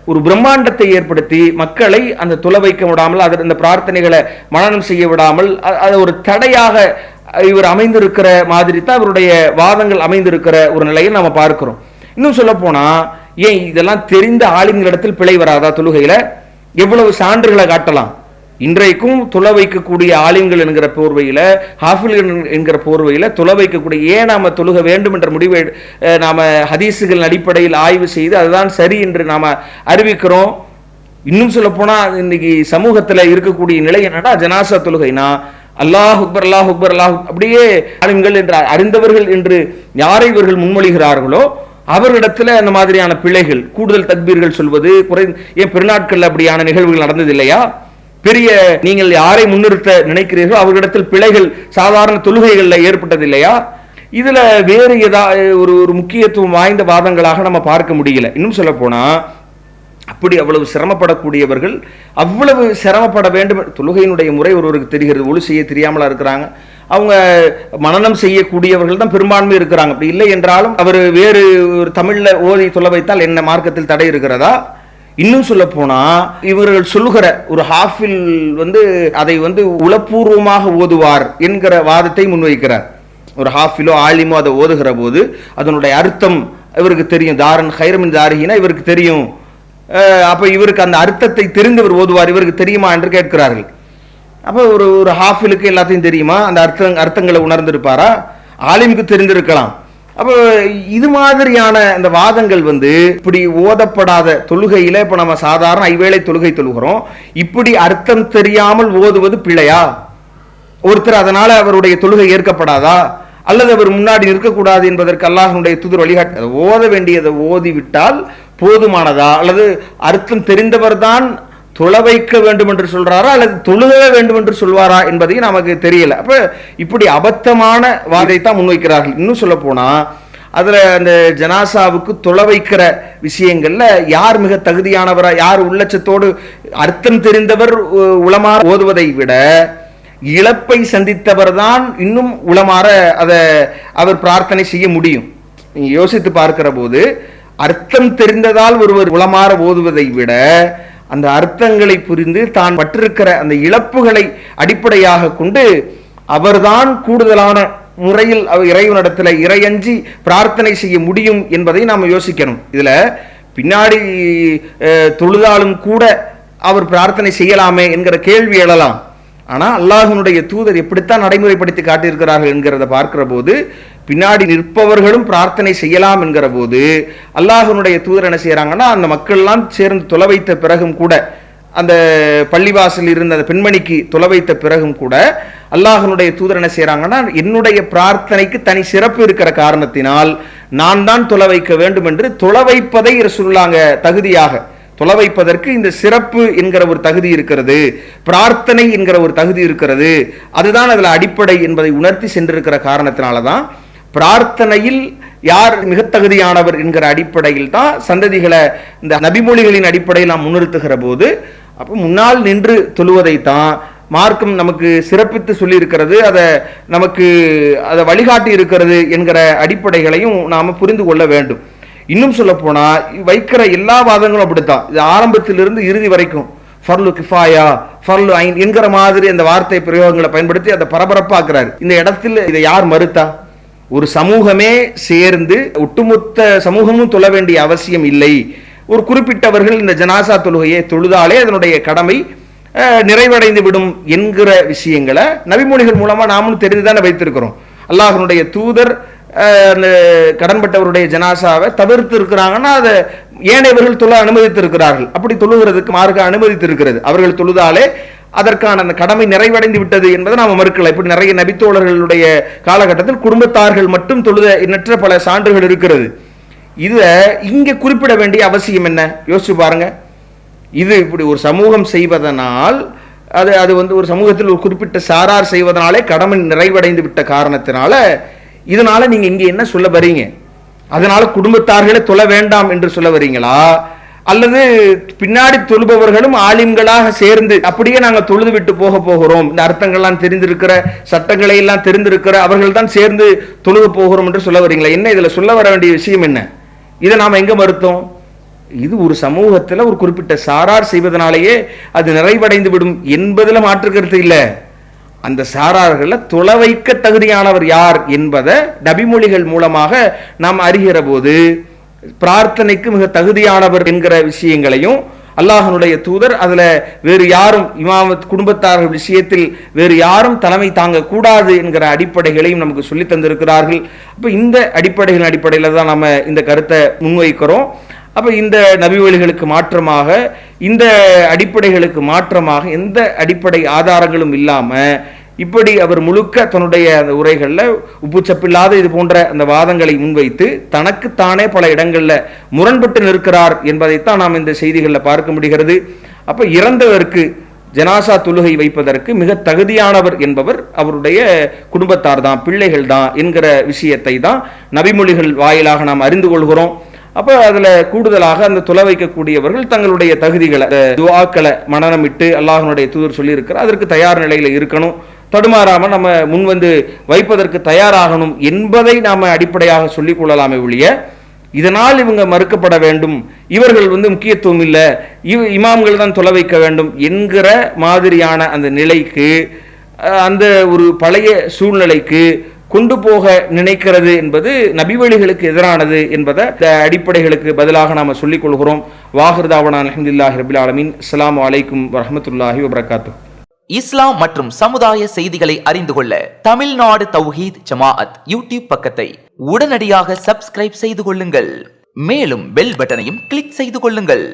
ஒரு பிரம்மாண்டத்தை ஏற்படுத்தி மக்களை அந்த துளை வைக்க விடாமல் அந்த பிரார்த்தனைகளை மனனம் செய்ய விடாமல் அது ஒரு தடையாக இவர் அமைந்திருக்கிற மாதிரி தான் இவருடைய வாதங்கள் அமைந்திருக்கிற ஒரு நிலையை நாம பார்க்கிறோம். இன்னும் சொல்ல போனா ஏன் இதெல்லாம் தெரிந்த ஆளுங்களிடத்தில் பிழை வராதா? தொழுகையில எவ்வளவு சான்றுகளை காட்டலாம். இன்றைக்கும் துளை வைக்கக்கூடிய ஆலிம்கள் என்கிற போர்வையில, ஹாஃபில்கள் என்கிற போர்வையில துளை வைக்கக்கூடிய ஏன் நாம தொழுக வேண்டும் என்ற முடிவை நாம ஹதீஸுகள் அடிப்படையில் ஆய்வு செய்து அதுதான் சரி என்று நாம அறிவிக்கிறோம். இன்னும் சொல்ல போனா இன்னைக்கு சமூகத்துல இருக்கக்கூடிய நிலை என்னன்னா, ஜனாசா தொழுகைனா அல்லாஹ் அக்பர் அல்லாஹ் அக்பர் அல்லாஹ் அப்படியே ஆலிம்கள் என்று அறிந்தவர்கள் என்று யாரை இவர்கள் முன்மொழிகிறார்களோ அவர்களிடத்துல அந்த மாதிரியான பிழைகள், கூடுதல் தக்பீர்கள் சொல்வது, ஏன் பெருநாட்கள் அப்படியான நிகழ்வுகள் நடந்தது இல்லையா? பெரிய நீங்கள் யாரை முன்னிறுத்த நினைக்கிறீர்களோ அவர்களிடத்தில் பிழைகள் சாதாரண தொழுகைகளில் ஏற்பட்டது இல்லையா? இதுல வேறு ஏதாவது ஒரு முக்கியத்துவம் வாய்ந்த வாதங்களாக நம்ம பார்க்க முடியல. இன்னும் சொல்ல போனா அப்படி அவ்வளவு சிரமப்படக்கூடியவர்கள் அவ்வளவு சிரமப்பட வேண்டும். தொழுகையினுடைய முறை ஒருவருக்கு தெரிகிறது, ஒழு செய்ய தெரியாமலா இருக்கிறாங்க, அவங்க மனனம் செய்யக்கூடியவர்கள் தான் பெரும்பான்மை இருக்கிறாங்க. அப்படி இல்லை என்றாலும் அவர் வேறு ஒரு தமிழ்ல ஓதி தொலை வைத்தால் என்ன மார்க்கத்தில் தடை இருக்கிறதா? இன்னும் சொல்ல போனா இவர்கள் சொல்லுகிற ஒரு ஹாஃபில் அதை உளப்பூர்வமாக ஓதுவார் என்கிற வாதத்தை முன்வைக்கிறார். ஒரு ஹாஃபிலோ ஆலிமோ அதை ஓதுகிற போது அதனுடைய அர்த்தம் இவருக்கு தெரியும். தாரன் ஹைரமின் தாரிகினா இவருக்கு தெரியும். அப்ப இவருக்கு அந்த அர்த்தத்தை தெரிந்தவர் ஓதுவார், இவருக்கு தெரியுமா என்று கேட்கிறார்கள். அப்ப ஒரு ஹாஃபிலுக்கு எல்லாத்தையும் தெரியுமா? அந்த அர்த்தங்களை உணர்ந்திருப்பாரா? ஆலிமுக்கு தெரிந்திருக்கலாம். அப்ப இது மாதிரியான அந்த வாதங்கள் இப்படி ஓதப்படாத தொழுகையில இப்ப நம்ம சாதாரண ஐவேளை தொழுகை தொழுகிறோம், இப்படி அர்த்தம் தெரியாமல் ஓதுவது பிழையா? ஒருத்தர் அதனால அவருடைய தொழுகை ஏற்கப்படாதா? அல்லது அவர் முன்னாடி நிற்கக்கூடாது என்பதற்கு அல்லாஹ்வுடைய தூதர் வழிகாட்டு ஓத வேண்டியதை ஓதிவிட்டால் போதுமானதா? அல்லது அர்த்தம் தெரிந்தவர் தான் தொலை வைக்க வேண்டும் என்று சொல்றாரா அல்லது தொழுக வேண்டும் என்று சொல்வாரா என்பதையும் நமக்கு தெரியல. அப்ப இப்படி அபத்தமான வாதைத்தான் முன்வைக்கிறார்கள். இன்னும் சொல்ல போனா அதுல அந்த ஜனாசாவுக்கு தொலை வைக்கிற விஷயங்கள்ல யார் மிக தகுதியானவரா, யார் உள்ளச்சத்தோடு அர்த்தம் தெரிந்தவர் உளமாற ஓதுவதை விட இழப்பை சந்தித்தவர் தான் இன்னும் உளமாற அதை அவர் பிரார்த்தனை செய்ய முடியும். நீங்க யோசித்து பார்க்கிற போது அர்த்தம் தெரிந்ததால் ஒருவர் உளமாற ஓதுவதை விட அந்த அர்த்தங்களை புரிந்து தான் பட்டிருக்கிற அந்த இழப்புகளை அடிப்படையாக கொண்டு அவர்தான் கூடுதலான முறையில் இறைவனிடத்தில் இறையஞ்சி பிரார்த்தனை செய்ய முடியும் என்பதை நாம் யோசிக்கணும். இதுல பின்னாடி தொழுதாலும் கூட அவர் பிரார்த்தனை செய்யலாமே என்கிற கேள்வி எழலாம். ஆனால் அல்லாஹ்வினுடைய தூதர் எப்படித்தான் நடைமுறைப்படுத்தி காட்டியிருக்கிறார்கள் என்கிறத பார்க்கிற போது, பின்னாடி நிற்பவர்களும் பிரார்த்தனை செய்யலாம் என்கிற போது அல்லாஹ்வினுடைய தூதர் என்ன செய்யறாங்கன்னா, அந்த மக்கள்லாம் சேர்ந்து தொலை வைத்த பிறகும் கூட, அந்த பள்ளிவாசல் இருந்த அந்த பெண்மணிக்கு தொலை வைத்த பிறகும் கூட அல்லாஹ்வினுடைய தூதர் என்ன செய்யறாங்கன்னா, என்னுடைய பிரார்த்தனைக்கு தனி சிறப்பு இருக்கிற காரணத்தினால் நான் தான் தொலை வைக்க வேண்டும் என்று தொலை வைப்பதை ரசூலுல்லாஹ் தகுதியாக, தொலை வைப்பதற்கு இந்த சிறப்பு என்கிற ஒரு தகுதி இருக்கிறது, பிரார்த்தனை என்கிற ஒரு தகுதி இருக்கிறது, அதுதான் அதில் அடிப்படை என்பதை உணர்த்தி சென்றிருக்கிற காரணத்தினால தான் பிரார்த்தனையில் யார் மிக தகுதியானவர் என்கிற அடிப்படையில் தான் சந்ததிகளை இந்த நபிமொழிகளின் அடிப்படையில் நாம் முன்னிறுத்துகிற போது, அப்போ முன்னால் நின்று தொழுவதை தான் மார்க்கம் நமக்கு சிறப்பித்து சொல்லி இருக்கிறது, அதை வழிகாட்டி இருக்கிறது என்கிற அடிப்படைகளையும் நாம் புரிந்து கொள்ள வேண்டும். இன்னும் சொல்ல போனா வைக்கிற எல்லா வாதங்களும் அப்படித்தான், இது ஆரம்பத்திலிருந்து இறுதி வரைக்கும் ஃபர்லு கிஃபாயா, ஃபர்லு ஐன் என்கிற மாதிரி அந்த வார்த்தை பிரயோகங்களை பயன்படுத்தி அதை பரபரப்பாக்குறாரு. இந்த இடத்துல இதை யார் மறுத்தா? ஒரு சமூகமே சேர்ந்து ஒட்டுமொத்த சமூகமும் தொழ வேண்டிய அவசியம் இல்லை. ஒரு குறிப்பிட்டவர்கள் இந்த ஜனாசா தொழுகையை தொழுதாலே அதனுடைய கடமை நிறைவடைந்து விடும் என்கிற விஷயங்களை நபிமொழிகள் மூலமா நாமும் தெரிந்துதானே வைத்திருக்கிறோம். அல்லாஹ்வினுடைய தூதர் கடன்பட்டவருடைய ஜனாசாவை தவிர்த்து இருக்கிறாங்கன்னா அதை ஏனையவர்கள் தொழ அனுமதித்திருக்கிறார்கள். அப்படி தொழுகிறதுக்கு மார்க்க அனுமதித்திருக்கிறது. அவர்கள் தொழுதாலே அதற்கான அந்த கடமை நிறைவடைந்து விட்டது என்பதை நாம் மறுக்கல. இப்படி நிறைய நபித்தோழர்களுடைய காலகட்டத்தில் குடும்பத்தார்கள் மட்டும் தொழுத எண்ணற்ற பல சான்றுகள் இருக்கிறது. இதை இங்கே குறிப்பிட வேண்டிய அவசியம் என்ன? யோசிச்சு பாருங்க. இது இப்படி ஒரு சமூகம் செய்வதனால், அது ஒரு சமூகத்தில் ஒரு குறிப்பிட்ட சாரார் செய்வதனாலே கடமை நிறைவடைந்து விட்ட காரணத்தினால, இதனால நீங்க இங்க என்ன சொல்ல வரீங்க? அதனால குடும்பத்தார்களை தொழ வேண்டாம் என்று சொல்ல வரீங்களா? அல்லது பின்னாடி தொழுபவர்களும் ஆலிம்களாக சேர்ந்து அப்படியே நாங்கள் தொழுது விட்டு போகிறோம், இந்த அர்த்தங்கள்லாம் தெரிந்திருக்கிற, சட்டங்களை எல்லாம் தெரிந்திருக்கிற அவர்கள் தான் சேர்ந்து தொழுது போகிறோம் என்று சொல்ல வரீங்களா? என்ன இதுல சொல்ல வர வேண்டிய விஷயம் என்ன? இதை நாம எங்க மறுத்தோம்? இது ஒரு சமூகத்தில் ஒரு குறிப்பிட்ட சாரார் செய்வதனாலேயே அது நிறைவடைந்து விடும் என்பதில் மாற்றுக்கிறது இல்லை. அந்த சாரார்களை தொலை வைக்க தகுதியானவர் யார் என்பதை நபிமொழிகள் மூலமாக நாம் அறிகிற போது, பிரார்த்தனைக்கு மிக தகுதியானவர் என்கிற விஷயங்களையும் அல்லாஹ்வினுடைய தூதர் அதுல வேறு யாரும் இமாமத் குடும்பத்தார்கள் விஷயத்தில் வேறு யாரும் தலைமை தாங்க கூடாது என்கிற அடிப்படைகளையும் நமக்கு சொல்லி தந்திருக்கிறார்கள். அப்ப இந்த அடிப்படையில் தான் நம்ம இந்த கருத்தை முன்வைக்கிறோம். அப்ப இந்த நபிவழிகளுக்கு மாற்றமாக, இந்த அடிப்படைகளுக்கு மாற்றமாக எந்த அடிப்படை ஆதாரங்களும் இல்லாம இப்படி அவர் முழுக்க தன்னுடைய அந்த உரைகளில் உப்புச்சப்பில்லாத இது போன்ற அந்த வாதங்களை முன்வைத்து தனக்குத்தானே பல இடங்களில் முரண்பட்டு நிற்கிறார் என்பதைத்தான் நாம் இந்த செய்திகளில் பார்க்க முடிகிறது. அப்ப இறந்தவருக்கு ஜனாசா தொழுகை வைப்பதற்கு மிக தகுதியானவர் என்பவர் அவருடைய குடும்பத்தார் தான், பிள்ளைகள் தான் என்கிற விஷயத்தை தான் நபிமொழிகள் வாயிலாக நாம் அறிந்து கொள்கிறோம். அப்ப அதுல கூடுதலாக அந்த தொலை வைக்கக்கூடியவர்கள் தங்களுடைய தகுதிகளை, துஆக்களை மனனமிட்டு அல்லாஹ்வினுடைய தூதர் சொல்லி இருக்கிறார், அதற்கு தயார் நிலையில இருக்கணும், தடுமாறாம நம்ம முன் வந்து வைப்பதற்கு தயாராகணும் என்பதை நாம அடிப்படையாக சொல்லிக் கொள்ளலாமே ஒழிய, இதனால் இவங்க மறுக்கப்பட வேண்டும், இவர்கள் முக்கியத்துவம் இல்லை, இமாம்கள் தான் தொலை வைக்க வேண்டும் என்கிற மாதிரியான அந்த நிலைக்கு, அந்த ஒரு பழைய சூழ்நிலைக்கு கொண்டு போக நினைக்கிறது என்பது நபிவழிகளுக்கு எதிரானது என்பதை அடிப்படைகளுக்கு பதிலாக நாம சொல்லிக் கொள்கிறோம். வாஹிர்தாவனா அல்ஹம்துலில்லாஹி ரப்பில் ஆலமீன். அஸ்ஸலாமு அலைக்கும் வரஹ்மத்துல்லாஹி வபரகாத்துஹு. இஸ்லாம் மற்றும் சமுதாய செய்திகளை அறிந்து கொள்ள தமிழ்நாடு தௌஹீத் ஜமாஅத் யூடியூப் பக்கத்தை உடனடியாக சப்ஸ்கிரைப் செய்து கொள்ளுங்கள். மேலும் பெல் பட்டனையும் கிளிக் செய்து கொள்ளுங்கள்.